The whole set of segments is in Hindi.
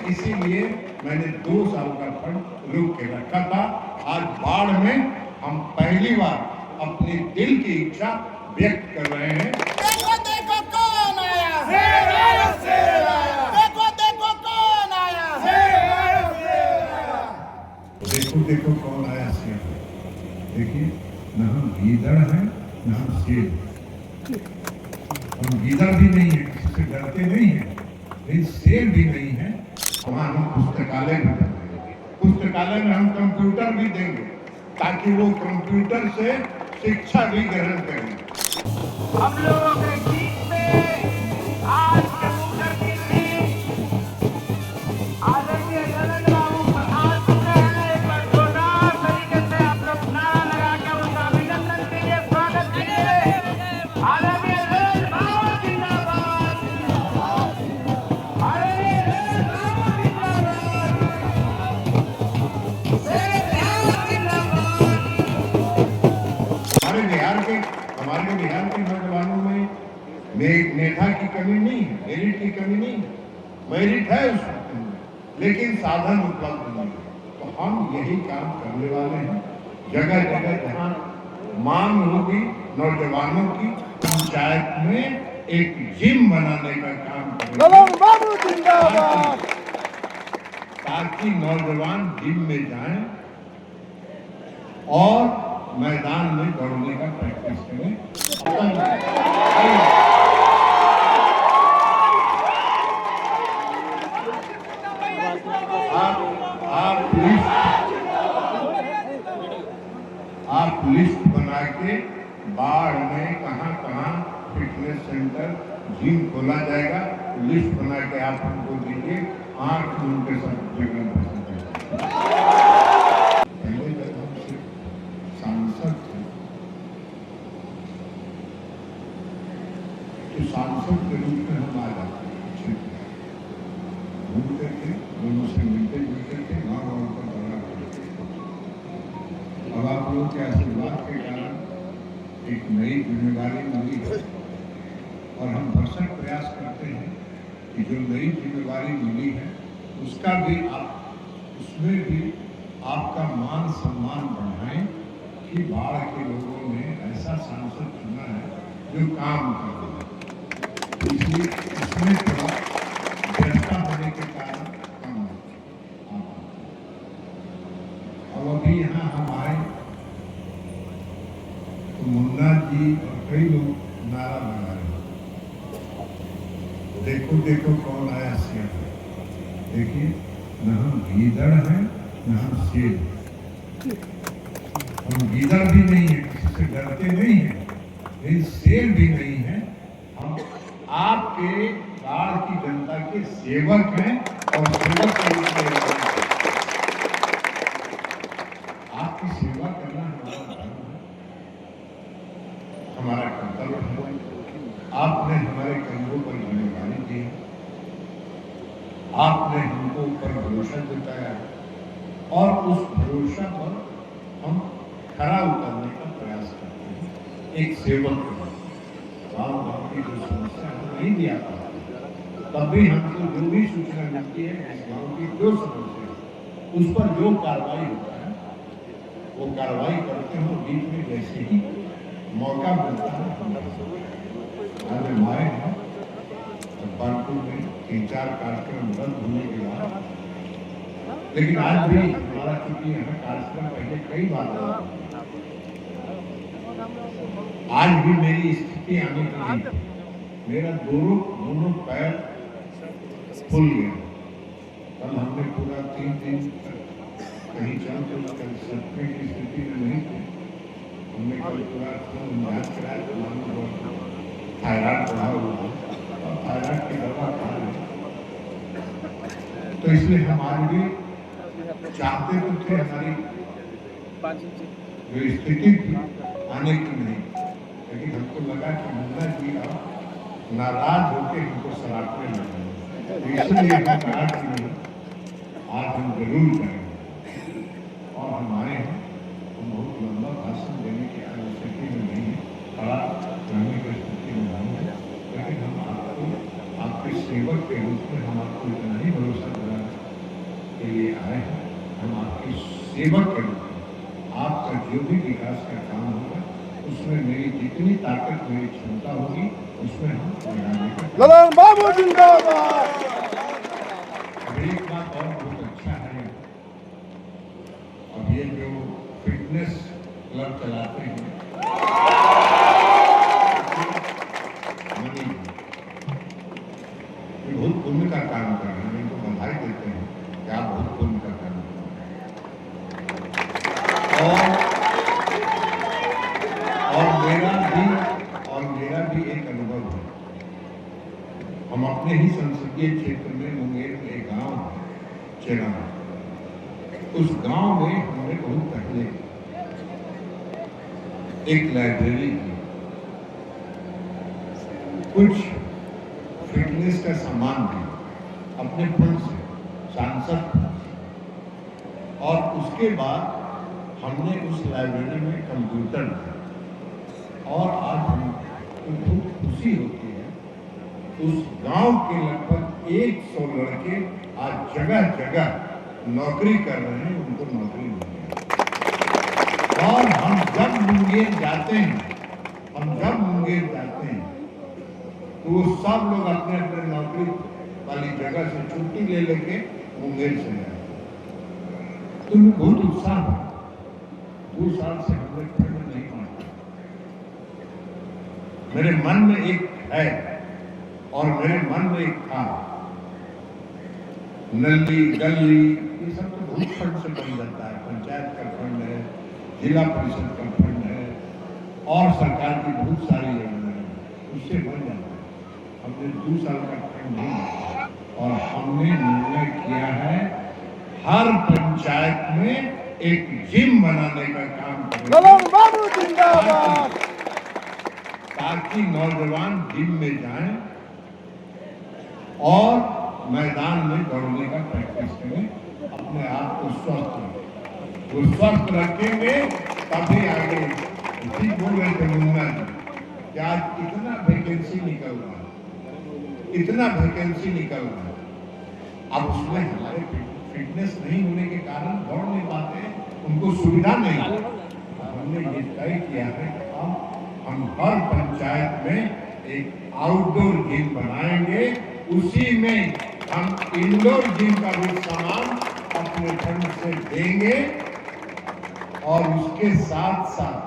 इसीलिए मैंने 2 साल का फंड रोक के रखा था। आज बाढ़ में हम पहली बार अपनी दिल की इच्छा व्यक्त कर रहे हैं। देखो देखो कौन आया, शेर आया, शेर आया। देखो देखो कौन आया, शेर आया, शेर आया। देखो देखो कौन आया, शेर। देखिए, न हम गीदड़ हैं न हम शेर। हम गीदड़ भी नहीं है, किसी से डरते नहीं है, लेकिन शेर भी नहीं है। वहाँ हम पुस्तकालय भी बनाएंगे। पुस्तकालय में हम कंप्यूटर भी देंगे ताकि वो कंप्यूटर से शिक्षा भी ग्रहण करें। हम लोगों के गीत में आज कंप्यूटर की आदरणीय नरेंद्र बाबू प्रधान जी ने एक बार जोरदार तरीके से आप लोग नारा लगा के उनका अभिनंदन कीजिए, स्वागत कीजिए। आदरणीय नरेंद्र बाबू जिंदाबाद, आदरणीय नरेंद्र बाबू जिंदाबाद, हमारे बिहार के नौजवानों में मेधा की कमी नहीं है, मेरिट की कमी नहीं है, मेरिट है उसमें, लेकिन साधन उपलब्ध नहीं है। तो हम यही काम करने वाले हैं। जगह जगह जहाँ मांग होगी नौजवानों की, पंचायत में एक जिम बनाने का काम करेंगे ताकि नौजवान जिम में जाएं और मैदान में दौड़ने का प्रैक्टिस करें। आप लिस्ट बना के बाढ़ में कहां कहां फिटनेस सेंटर जिम खोला जाएगा, लिस्ट बना के आप हमको दीजिए। 8 उनके साथ जगह पहले जब हम सिर्फ सांसद थे तो सांसद के रूप में हम आ जाते घूमते थे, लोगों से मिलते जुलते थे, गाँव पर दौरा करते थे। अब आप लोगों के आशीर्वाद के कारण एक नई जिम्मेदारी मिली है और हम भरसक प्रयास करते हैं कि जो नई जिम्मेदारी मिली है उसका भी उसमें भी आपका मान सम्मान बढ़ाएं कि बाढ़ के लोगों ने ऐसा सांसद चुना है जो काम कर रहा है। इसलिए इसमें थोड़ा व्यस्तता होने के कारण कम अब अभी यहाँ हम आए तो मुन्ना जी और कई लोग नारा लगा रहे, देखो देखो कौन आया, शेर। देखिए, न हम गीदड़ हैं न हम शेर। हम गीदड़ भी नहीं है, किसी से डरते नहीं है, लेकिन शेर भी नहीं है। हम आपके बाढ़ की जनता के सेवक हैं और सेवक के रूप में आपकी सेवा करना हमारा धर्म है, हमारा कर्तव्य है। आपने हमारे कंधों पर जिम्मेदारी दी है, आपने हमको ऊपर भरोसा जताया और उस भरोसा पर हम खरा उतरने का प्रयास करते हैं। एक सेवक गाँव की जो समस्या नहीं दिया था, तब भी हमको जो भी सूचना मिलती है इस गाँव की जो समस्या है उस पर जो कार्रवाई होता है वो कार्रवाई करते हो। बीच में जैसे ही मौका मिलता है आज हमारे यहाँ जब्बारपुर में 3-4 कार्यक्रम रद्द होने के बाद, लेकिन आज भी हमारा चूंकि यहाँ कार्यक्रम पहले कई बार हुआ, आज भी मेरी स्थिति आने की नहीं, मेरा दोनों पैर फूल गया। कल हमने पूरा 3 दिन कहीं चल सकने की स्थिति में नहीं थे। हमने कल पूरा जांच कराया तो थायराइड बढ़ा हुआ और थायराइड की दवा खा रहे, तो इसलिए हम आज भी चाहते तो थे हमारी जो स्थिति थी आने की नहीं, लेकिन हमको लगा कि मुन्ना जी अब नाराज होकर हमको सराहने लगे, इसलिए हम कहा कि नहीं, आज हम जरूर करेंगे। और हमारे यहाँ बहुत लंबा भाषण देने की स्थिति में नहीं है, खड़ा रहने की स्थिति में नहीं है, लेकिन हम आपको आपके सेवक के रूप में हम आपको इतना ही भरोसा दिला हम आपके सेवक के रूप में आपका जो भी विकास का काम होगा उसमें मेरी जितनी ताकत मेरी क्षमता होगी उसमें हम लगाने का ललन बाबू जिंदाबाद। अब एक बात और बहुत अच्छा है, अब ये जो फिटनेस क्लब चलाते हैं मनी, ये बहुत पुण्य का काम कर रहे हैं, इनको बधाई देते हैं कि आप बहुत पुण्य का काम कर रहे हैं। और मेरा भी एक अनुभव है, हम अपने ही संसदीय क्षेत्र में मुंगेर में एक गांव है चेरा, उस गांव में हमने बहुत पहले एक लाइब्रेरी की, कुछ फिटनेस का सामान भी अपने फंड से, सांसद फंड से, और उसके बाद हमने उस लाइब्रेरी में कंप्यूटर दिया। और आज हमको बहुत खुशी होती है, उस गांव के लगभग 100 लड़के आज जगह जगह नौकरी कर रहे हैं, उनको नौकरी मिल गई। और हम जब मुंगेर जाते हैं तो वो सब लोग अपने अपने नौकरी वाली जगह से छुट्टी ले लेके मुंगेर से जाते हैं। तो बहुत उत्साह है, 2 साल से हमने फंड नहीं मांगा। मेरे मन में एक है और मेरे मन में एक था, नली गली ये सब तो बहुत फंड से बन जाता है, पंचायत का फंड है, जिला परिषद का फंड है और सरकार की बहुत सारी योजनाएं उससे बन जाता है। हमने 2 साल का फंड नहीं मांगा और हमने निर्णय किया है हर पंचायत में एक जिम बनाने का काम ललन बाबू जिंदाबाद। ताकि नौजवान जिम में जाएं और मैदान में दौड़ने का प्रैक्टिस करें, अपने आप को स्वस्थ रखें। वो स्वस्थ रखेंगे तभी आगे। ठीक बोल रहे थे मुन्ना जी कि आज इतना वैकेंसी निकल रहा है, इतना वैकेंसी निकल रहा है, अब उसमें हमारे फिटनेस नहीं होने के कारण दौड़ नहीं पाते, उनको सुविधा नहीं। हमने ये तय किया है कि हम हर पंचायत में एक आउटडोर जिम बनाएंगे, उसी में हम इंडोर जिम का भी सामान अपने फंड से देंगे और उसके साथ साथ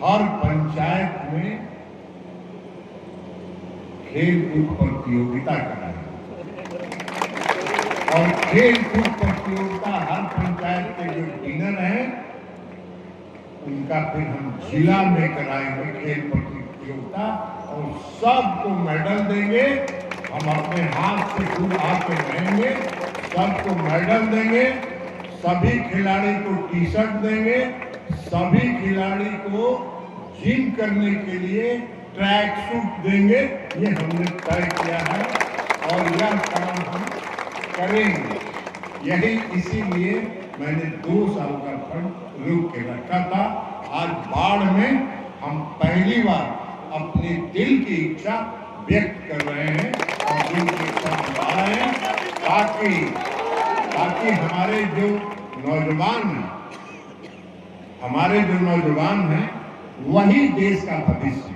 हर पंचायत में खेल कूद प्रतियोगिता कराएंगे और खेल कूद प्रतियोगिता हर पंचायत के जो डिनर है उनका फिर हम जिला में कराएंगे खेल प्रतियोगिता और सबको मेडल देंगे। हम अपने हाथ से खुद आके रहेंगे, सबको मेडल देंगे, सभी खिलाड़ी को टी शर्ट देंगे, सभी खिलाड़ी को जिम करने के लिए ट्रैक सूट देंगे। ये हमने तय किया है और यह काम हम करेंगे। यही इसीलिए मैंने 2 साल का फंड रोक के रखा था। आज बाढ़ में हम पहली बार अपने दिल की इच्छा व्यक्त कर रहे हैं और दिल की इच्छा बता रहे हैं ताकि हमारे जो नौजवान हैं वही देश का भविष्य,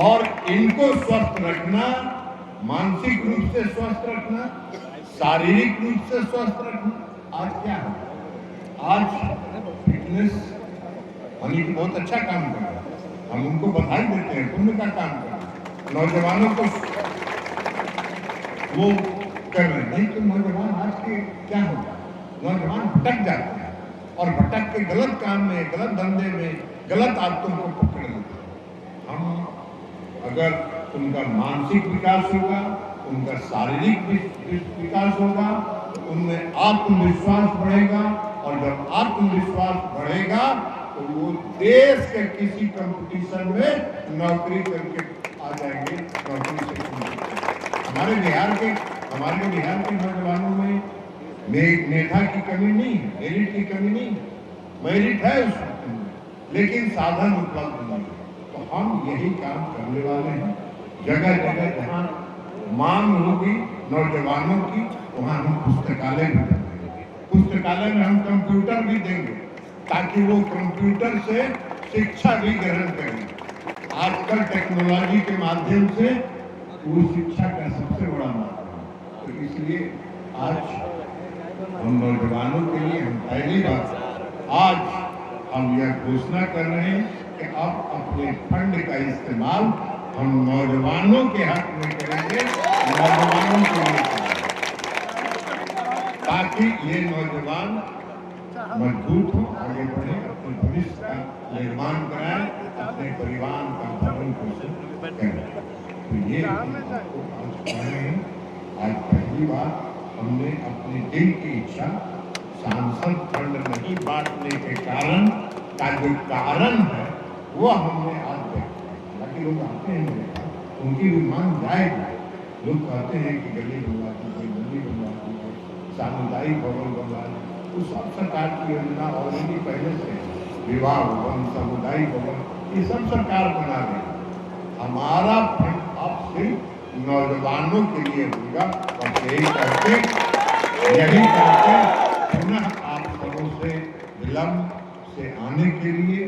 और इनको स्वस्थ रखना, मानसिक रूप से स्वस्थ रखना, शारीरिक रूप से स्वस्थ रखना। आज क्या है, आज फिटनेस मनी बहुत अच्छा काम कर रहा है, हम उनको बधाई देते हैं, पुण्य का काम कर रहे हैं, नौजवानों को वो कर रहे हैं। नहीं तो नौजवान आज के क्या होगा, नौजवान भटक जाते हैं और भटक के गलत काम में, गलत धंधे में, गलत आदतों को पकड़ लेते हैं। हम अगर उनका मानसिक विकास होगा, उनका शारीरिक विकास होगा, उनमें आत्मविश्वास बढ़ेगा और जब आत्मविश्वास बढ़ेगा तो वो देश के किसी कंपटीशन में नौकरी करके आ जाएंगे। नौकरी से हमारे बिहार के नौजवानों में मेधा की कमी नहीं है, मेरिट की कमी नहीं है, मेरिट है उसमें, लेकिन साधन उपलब्ध नहीं है। तो हम यही काम करने वाले हैं। जगह जगह जहाँ मांग होगी नौजवानों की वहाँ हम पुस्तकालय भी बनाएंगे, पुस्तकालय में हम कंप्यूटर भी देंगे ताकि वो कंप्यूटर से शिक्षा भी ग्रहण करें। आजकल टेक्नोलॉजी के माध्यम से वो शिक्षा का सबसे बड़ा माध्यम है। तो इसलिए आज हम नौजवानों के लिए हम पहली बार आज हम यह घोषणा कर रहे हैं कि अब अपने फंड का इस्तेमाल हम नौजवानों के हक में करेंगे, नौजवानों के लिए करेंगे, ताकि ये नौजवान मजबूत हो, आगे बढ़े, अपने भविष्य का निर्माण कराएं, अपने परिवार का भरण पोषण करें। तो ये हम आपको आज कह रहे हैं। आज पहली बार हमने अपने दिल की इच्छा सांसद फंड नहीं बांटने के कारण का जो कारण है वो हमने आज व्यक्त किया। बाकी लोग आते हैं मेरे पास, उनकी भी मांग जाएगी। लोग कहते हैं कि गली बनवा दीजिए, मंदिर बनवा दीजिए, सामुदायिक भवन बनवा दीजिए। वो सब सरकार की योजना ऑलरेडी पहले से विवाह भवन, सामुदायिक भवन, ये सब सरकार बना रही है। हमारा फंड अब सिर्फ नौजवानों के लिए होगा और यही करके पुनः आप सबों से विलम्ब से आने के लिए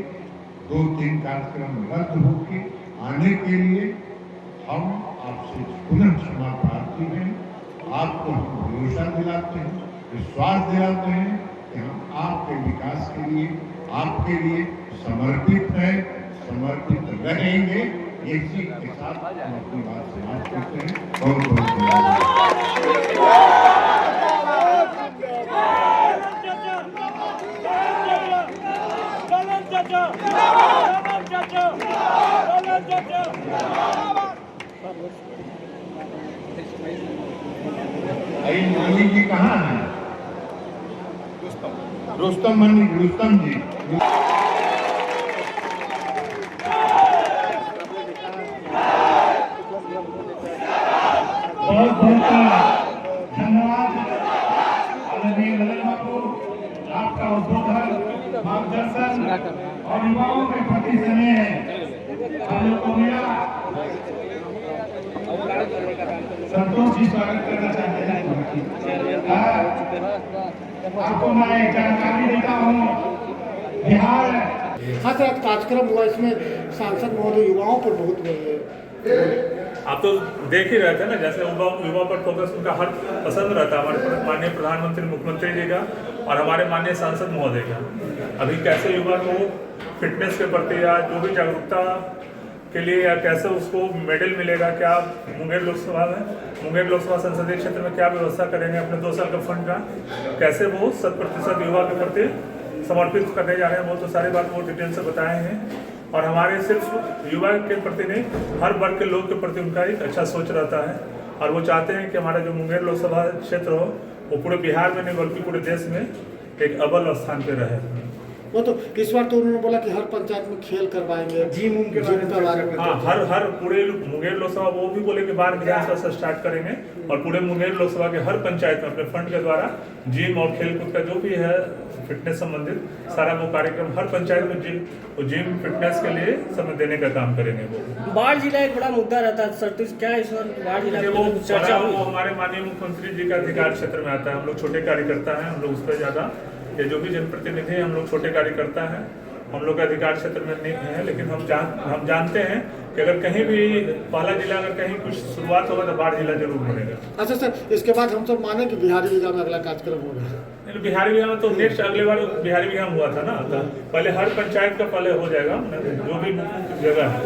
2-3 कार्यक्रम रद्द होके आने के लिए हम आपसे पुनः क्षमा प्रार्थी हैं। आपको हम भरोसा दिलाते हैं, विश्वास दिलाते हैं कि हम आपके विकास के लिए, आपके लिए समर्पित हैं, समर्पित रहेंगे। इसी के साथ हम अपनी बात समाप्त करते हैं। बहुत बहुत धन्यवाद। मनी जी कहाँ है? रुस्तम मनी, रुस्तम जी। बहुत बहुत धन्यवाद आदरणीय ललन बाबू, आपका उद्बोधन, मार्गदर्शन और युवाओं के प्रति स्नेह हम लोग को मिला। संतोष जी स्वागत करना चाहते हैं। आपको मैं जानकारी देता हूँ, बिहार हाँ सर, कार्यक्रम हुआ, इसमें सांसद महोदय युवाओं पर बहुत आप तो देख ही रहे थे ना, जैसे युवा पर फोकस उनका हर पसंद रहता है, हमारे माननीय प्रधानमंत्री, मुख्यमंत्री जी का और हमारे माननीय सांसद महोदय का। अभी कैसे युवा को फिटनेस के प्रति या जो भी जागरूकता के लिए या कैसे उसको मेडल मिलेगा, क्या मुंगेर लोकसभा संसदीय क्षेत्र में क्या व्यवस्था करेंगे अपने 2 साल का फंड का, कैसे वो 100% युवा के प्रति समर्पित करने जा रहे हैं, वो तो सारी बात वो डिटेल से बताए हैं। और हमारे सिर्फ युवा के प्रति नहीं, हर वर्ग के लोग के प्रति उनका एक अच्छा सोच रहता है और वो चाहते हैं कि हमारा जो मुंगेर लोकसभा क्षेत्र हो वो पूरे बिहार में नहीं बल्कि पूरे देश में एक अव्वल स्थान पे रहे। वो तो इस बार तो उन्होंने बोला कि हर पंचायत में खेल करवाएंगे, जिम के बारे में। हाँ, हर पूरे मुंगेर लोकसभा, वो भी बोले कि बार विधानसभा से स्टार्ट करेंगे और पूरे मुंगेर लोकसभा के हर पंचायत में अपने फंड के द्वारा जिम और खेलकूद का जो भी है फिटनेस संबंधित सारा वो कार्यक्रम हर पंचायत में जिम फिटनेस के लिए समय देने का काम करेंगे। वो बाढ़ जिला एक बड़ा मुद्दा रहता है सर, तो क्या इस बार बाढ़ जिला वो चर्चा वो हमारे माननीय मुख्यमंत्री जी का अधिकार क्षेत्र में आता है। हम लोग छोटे कार्यकर्ता हैं, हम लोग उस पर ज़्यादा ये जो भी जनप्रतिनिधि हैं हम लोग छोटे कार्यकर्ता हैं, हम लोग का अधिकार क्षेत्र में नहीं है, लेकिन हम जानते हैं कि अगर कहीं भी पहला जिला अगर कहीं कुछ शुरुआत होगा तो बाढ़ जिला जरूर बनेगा। अच्छा सर, इसके बाद हम सब माने कि बिहारी जिला में अगला कार्यक्रम होगा। बिहारी विधान में तो नेक्स्ट अगले बार बिहारी विधान हुआ था ना, तो पहले हर पंचायत का पहले हो जाएगा जो भी जगह है।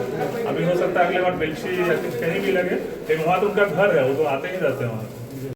अभी हो सकता है अगले बार बेलछी या कुछ कहीं भी लगे, लेकिन वहाँ तो उनका घर है, वो तो आते ही रहते हैं वहाँ।